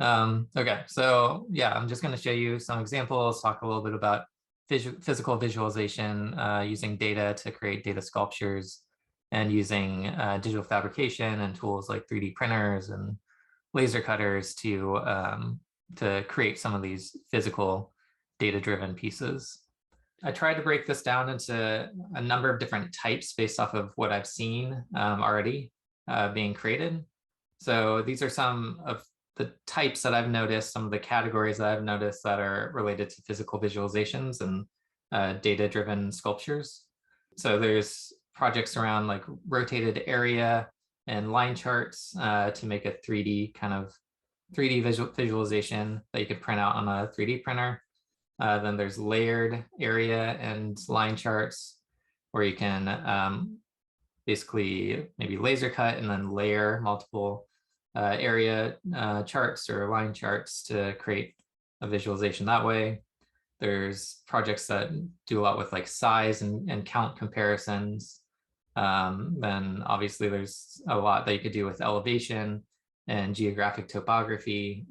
Okay, so yeah, I'm just going to show you some examples, talk a little bit about physical visualization using data to create data sculptures and using digital fabrication and tools like 3D printers and laser cutters to create some of these physical data-driven pieces. I tried to break this down into a number of different types based off of what I've seen already being created. So these are some of the types that I've noticed, some of the categories that I've noticed that are related to physical visualizations and data-driven sculptures. So there's projects around like rotated area and line charts to make a 3D kind of 3D visualization that you could print out on a 3D printer. Then there's layered area and line charts where you can basically maybe laser cut and then layer multiple area charts or line charts to create a visualization that way. There's projects that do a lot with like size and count comparisons. Then obviously there's a lot that you could do with elevation and geographic topography.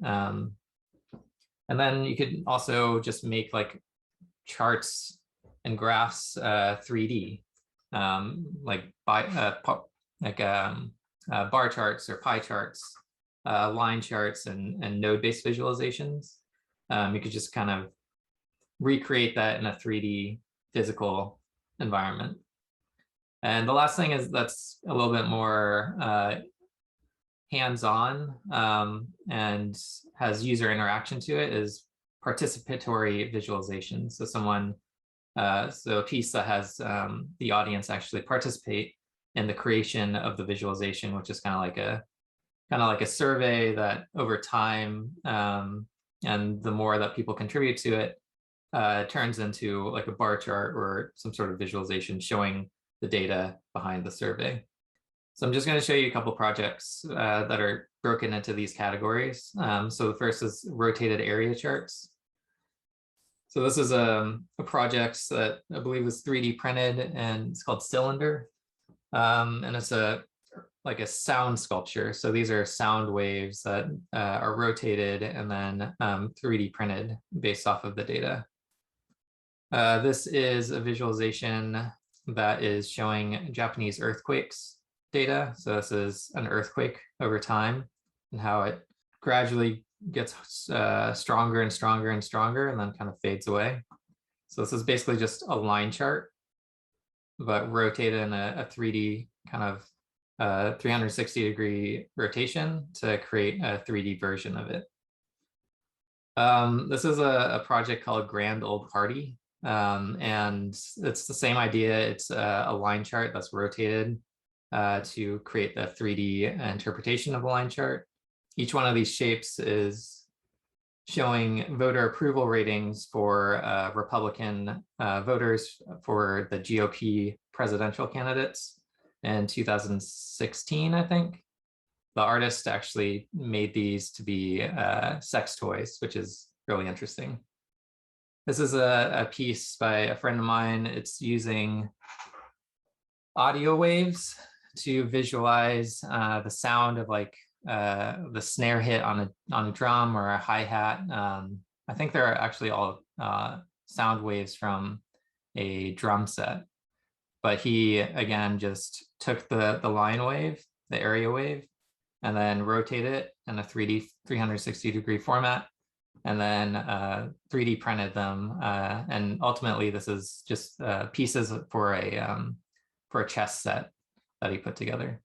And then you could also just make like charts and graphs 3D, like bar charts or pie charts, line charts, and node-based visualizations. You could just kind of recreate that in a 3D physical environment. And the last thing is that's a little bit more hands-on and has user interaction to it is participatory visualization. So so a piece that has the audience actually participate in the creation of the visualization, which is kind of like a survey that over time and the more that people contribute to it turns into like a bar chart or some sort of visualization showing the data behind the survey. So I'm just going to show you a couple projects that are broken into these categories. So the first is rotated area charts. So this is a project that I believe was 3D printed and it's called Cylinder. And it's like a sound sculpture. So these are sound waves that are rotated and then 3D printed based off of the data. This is a visualization that is showing Japanese earthquakes data. So this is an earthquake over time and how it gradually gets stronger and stronger and stronger and then kind of fades away. So this is basically just a line chart, but rotated in a 3D kind of 360-degree rotation to create a 3D version of it. This is a project called Grand Old Party. And it's the same idea. It's a line chart that's rotated to create the 3D interpretation of a line chart. Each one of these shapes is showing voter approval ratings for Republican voters for the GOP presidential candidates in 2016, I think. The artist actually made these to be sex toys, which is really interesting. This is a piece by a friend of mine. It's using audio waves to visualize the sound of like the snare hit on a drum or a hi-hat. I think they're actually all sound waves from a drum set. But he, again, just took the line wave, the area wave, and then rotated it in a 3D 360-degree format, and then 3D printed them. And ultimately, this is just pieces for a chess set that he put together.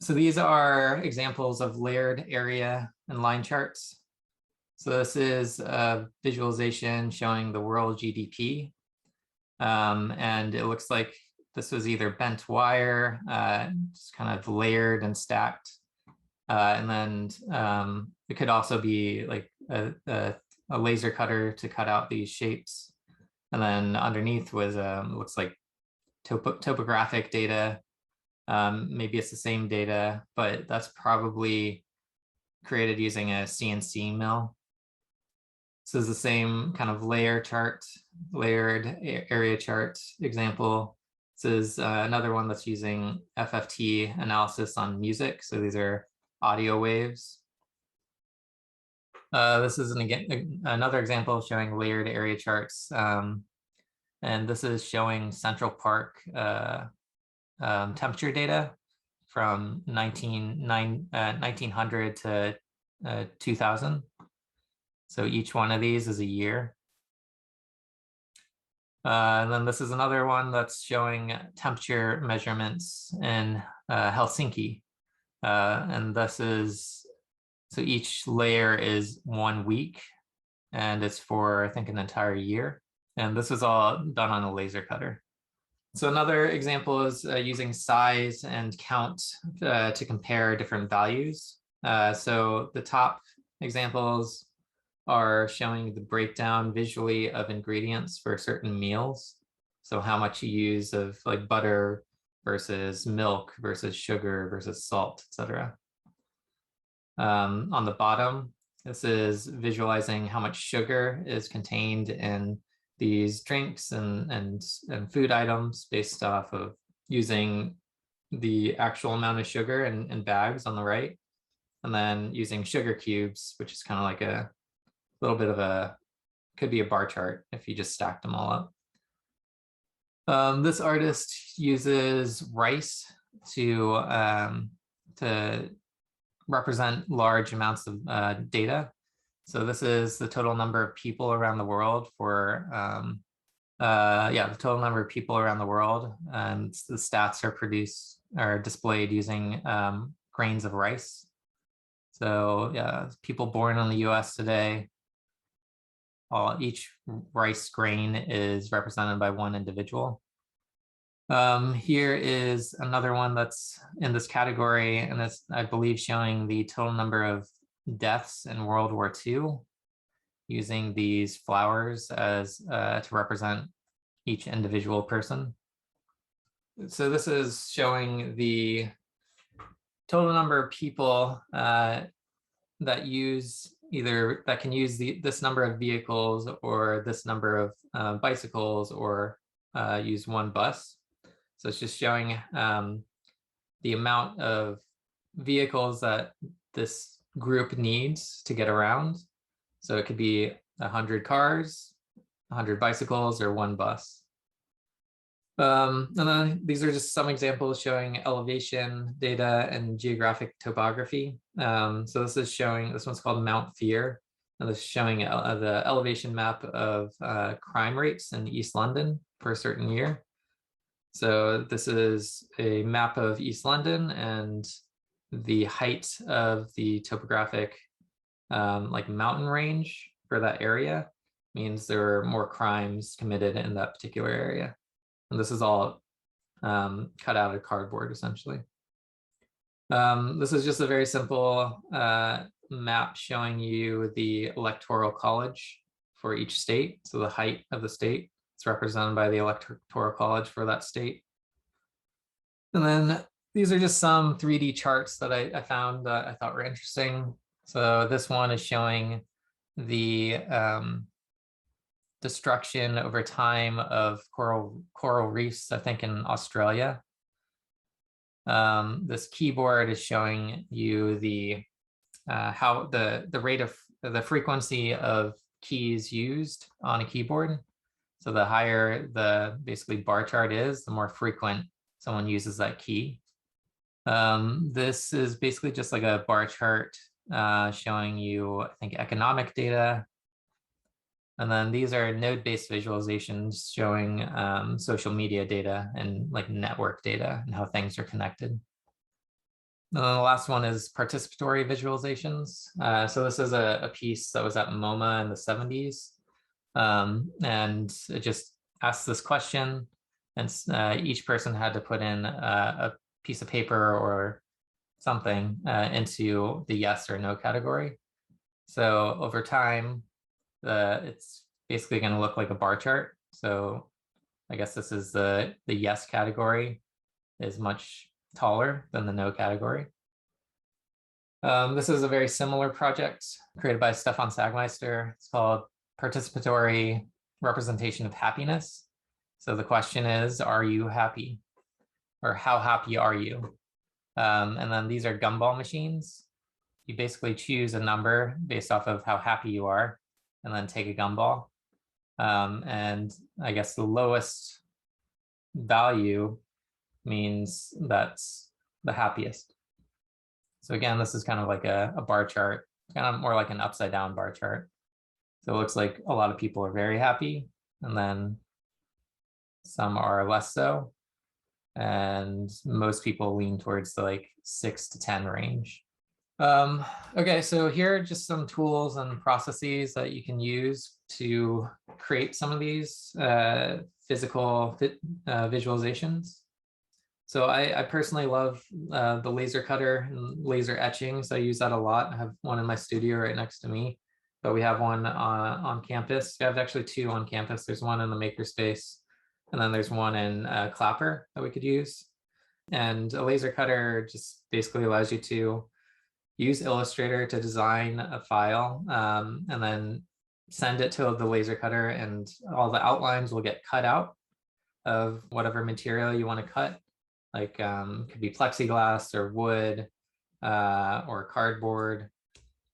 So these are examples of layered area and line charts. So this is a visualization showing the world GDP. And it looks like this was either bent wire, just kind of layered and stacked. And then it could also be like a laser cutter to cut out these shapes. And then underneath was looks like topographic data. Maybe it's the same data, but that's probably created using a CNC mill. This is the same kind of layered area chart example. This is another one that's using FFT analysis on music. So these are audio waves. This is another example of showing layered area charts. And this is showing Central Park temperature data from 1900 to 2000. So each one of these is a year. And then this is another one that's showing temperature measurements in Helsinki. And this is, so each layer is 1 week, and it's for, I think, an entire year. And this was all done on a laser cutter. So another example is using size and count to compare different values. So the top examples are showing the breakdown visually of ingredients for certain meals. So how much you use of like butter versus milk versus sugar versus salt, etc. On the bottom, this is visualizing how much sugar is contained in these drinks and food items based off of using the actual amount of sugar in bags on the right, and then using sugar cubes, which is kind of like a little bit of a, could be a bar chart if you just stacked them all up. This artist uses rice to represent large amounts of data. So this is the total number of people around the world for, the total number of people around the world. And the stats are displayed using grains of rice. So yeah, people born in the US today, each rice grain is represented by one individual. Here is another one that's in this category, and it's, I believe, showing the total number of deaths in World War II using these flowers as to represent each individual person. So this is showing the total number of people that can use this number of vehicles or this number of bicycles or use one bus. So it's just showing the amount of vehicles that this group needs to get around. So it could be 100 cars, 100 bicycles, or one bus. And then these are just some examples showing elevation data and geographic topography. So this one's called Mount Fear, and this is showing the elevation map of crime rates in East London for a certain year. So this is a map of East London, and the height of the topographic like mountain range for that area means there are more crimes committed in that particular area. And this is all cut out of cardboard, essentially. This is just a very simple map showing you the electoral college for each state. So the height of the state, it's represented by the electoral college for that state. And then these are just some 3D charts that I found that I thought were interesting. So this one is showing the destruction over time of coral reefs, I think in Australia. This keyboard is showing you the how the rate of the frequency of keys used on a keyboard. So the higher the basically bar chart is, the more frequent someone uses that key. This is basically just like a bar chart showing you, I think, economic data. And then these are node-based visualizations showing social media data and like network data and how things are connected. And then the last one is participatory visualizations. So this is a piece that was at MoMA in the 70s. And it just asked this question, and each person had to put in a piece of paper or something into the yes or no category. So over time, it's basically going to look like a bar chart. So I guess this is the yes category is much taller than the no category. This is a very similar project created by Stefan Sagmeister. It's called Participatory Representation of Happiness. So the question is, are you happy? Or how happy are you? And then these are gumball machines. you basically choose a number based off of how happy you are, and then take a gumball. And I guess the lowest value means that's the happiest. So again, this is kind of like a bar chart, kind of more like an upside down bar chart. So it looks like a lot of people are very happy, and then some are less so. And most people lean towards the like 6 to 10 range. Okay, so here are just some tools and processes that you can use to create some of these physical visualizations. So I personally love the laser cutter and laser etching. So I use that a lot. I have one in my studio right next to me, but we have one on campus. We have actually two on campus. There's one in the makerspace, and then there's one in Clapper that we could use. And a laser cutter just basically allows you to use Illustrator to design a file, and then send it to the laser cutter, and all the outlines will get cut out of whatever material you want to cut. Like could be plexiglass or wood or cardboard.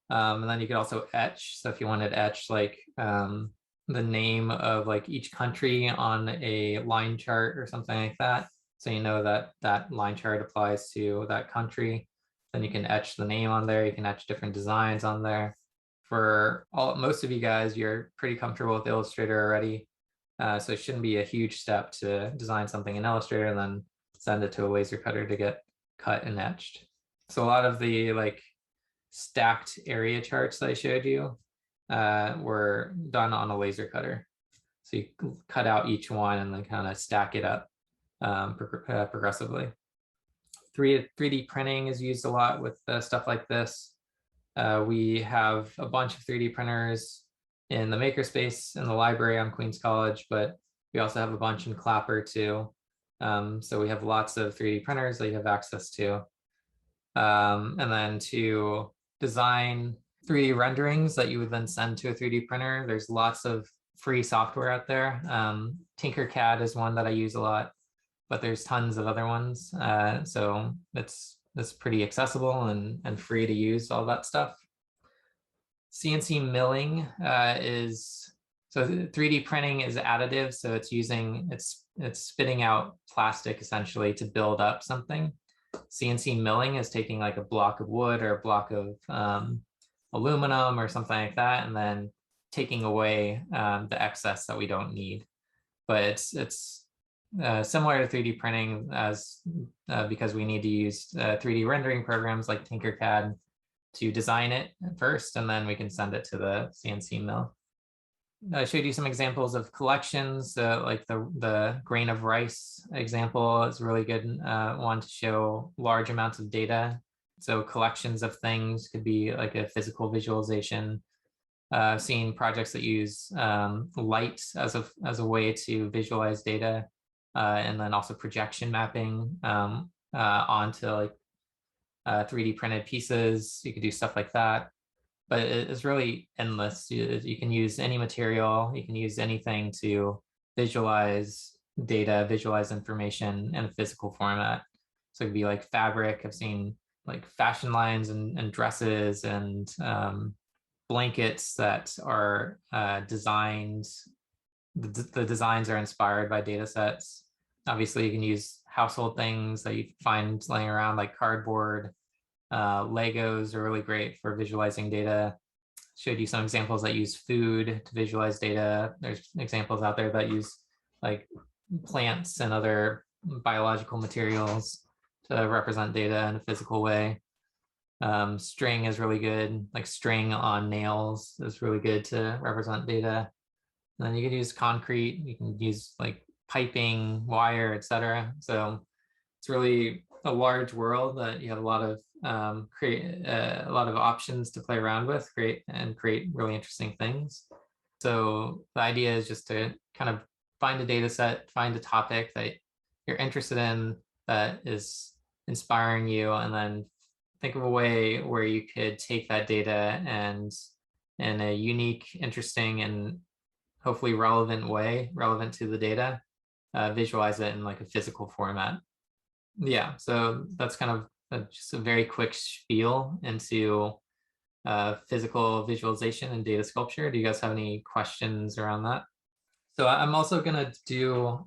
And then you could also etch. So if you wanted to etch like the name of like each country on a line chart or something like that, so you know that that line chart applies to that country, then you can etch the name on there. You can etch different designs on there. For most of you guys, you're pretty comfortable with Illustrator already. So it shouldn't be a huge step to design something in Illustrator and then send it to a laser cutter to get cut and etched. So a lot of the like stacked area charts that I showed you were done on a laser cutter. So you cut out each one and then kind of stack it up progressively. 3D printing is used a lot with stuff like this. We have a bunch of 3D printers in the makerspace in the library on Queens College, but we also have a bunch in Clapper too. So we have lots of 3D printers that you have access to. And then to design 3D renderings that you would then send to a 3D printer, there's lots of free software out there. Tinkercad is one that I use a lot, but there's tons of other ones. So it's pretty accessible and free to use all that stuff. CNC milling is, so 3D printing is additive. So it's using, it's spitting out plastic essentially to build up something. CNC milling is taking like a block of wood or a block of aluminum or something like that, and then taking away the excess that we don't need. But it's similar to 3D printing as because we need to use 3D rendering programs like Tinkercad to design it first, and then we can send it to the CNC mill. I showed you some examples of collections, like the grain of rice example is a really good one to show large amounts of data. So collections of things could be like a physical visualization. I've seen projects that use light as a way to visualize data, and then also projection mapping onto like 3D printed pieces. You could do stuff like that. But it's really endless. You can use any material, you can use anything to visualize data, visualize information in a physical format. So it could be like fabric. I've seen like fashion lines and dresses and blankets that are designed. The designs are inspired by data sets. Obviously, you can use household things that you find laying around like cardboard. Legos are really great for visualizing data. Showed you some examples that use food to visualize data. There's examples out there that use like plants and other biological materials to represent data in a physical way. String is really good, like string on nails is really good to represent data. And then you can use concrete, you can use like piping, wire, etc. So it's really a large world that you have a lot of a lot of options to play around with, create really interesting things. So the idea is just to kind of find a data set, find a topic that you're interested in that is inspiring you, and then think of a way where you could take that data and in a unique, interesting, and hopefully relevant way, relevant to the data, visualize it in like a physical format. Yeah, so that's kind of just a very quick spiel into physical visualization and data sculpture. Do you guys have any questions around that? So I'm also going to do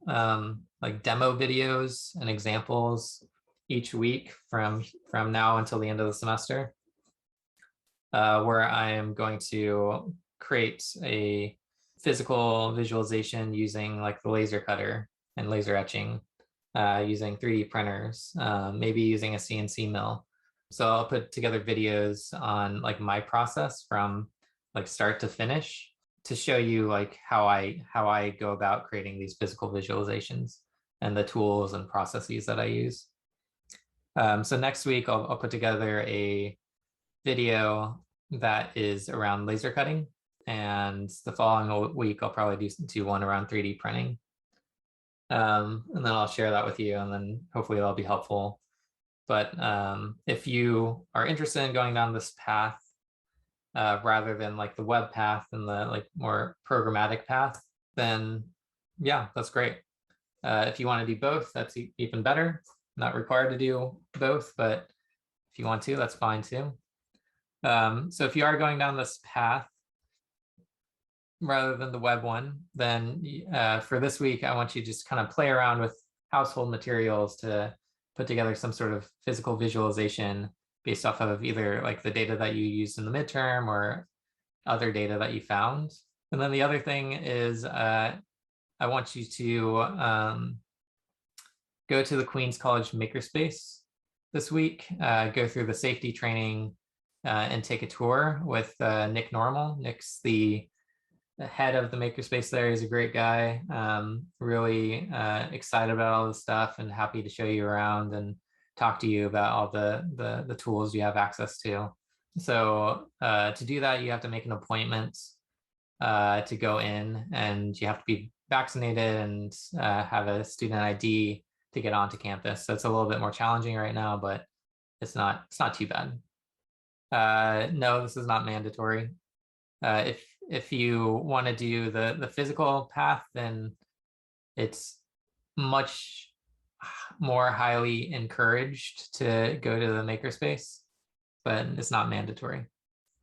like demo videos and examples each week from now until the end of the semester, where I am going to create a physical visualization using like the laser cutter and laser etching, using 3D printers, maybe using a CNC mill. So I'll put together videos on like my process from like start to finish to show you like how I go about creating these physical visualizations and the tools and processes that I use. So next week I'll put together a video that is around laser cutting, and the following week I'll probably do one around 3D printing. And then I'll share that with you, and then hopefully that'll be helpful. But if you are interested in going down this path, rather than like the web path and the like more programmatic path, then yeah, that's great. If you want to do both, that's even better. Not required to do both, but if you want to, that's fine too. So if you are going down this path rather than the web one, then for this week, I want you to just kind of play around with household materials to put together some sort of physical visualization based off of either like the data that you used in the midterm or other data that you found. And then the other thing is I want you to go to the Queens College Makerspace this week, go through the safety training and take a tour with Nick Normal. Nick's the head of the makerspace there. He's a great guy. Really excited about all this stuff and happy to show you around and talk to you about all the tools you have access to. So to do that, you have to make an appointment to go in, and you have to be vaccinated and have a student ID to get onto campus. So it's a little bit more challenging right now, but it's not too bad. No, this is not mandatory. If you want to do the physical path, then it's much more highly encouraged to go to the makerspace, but it's not mandatory.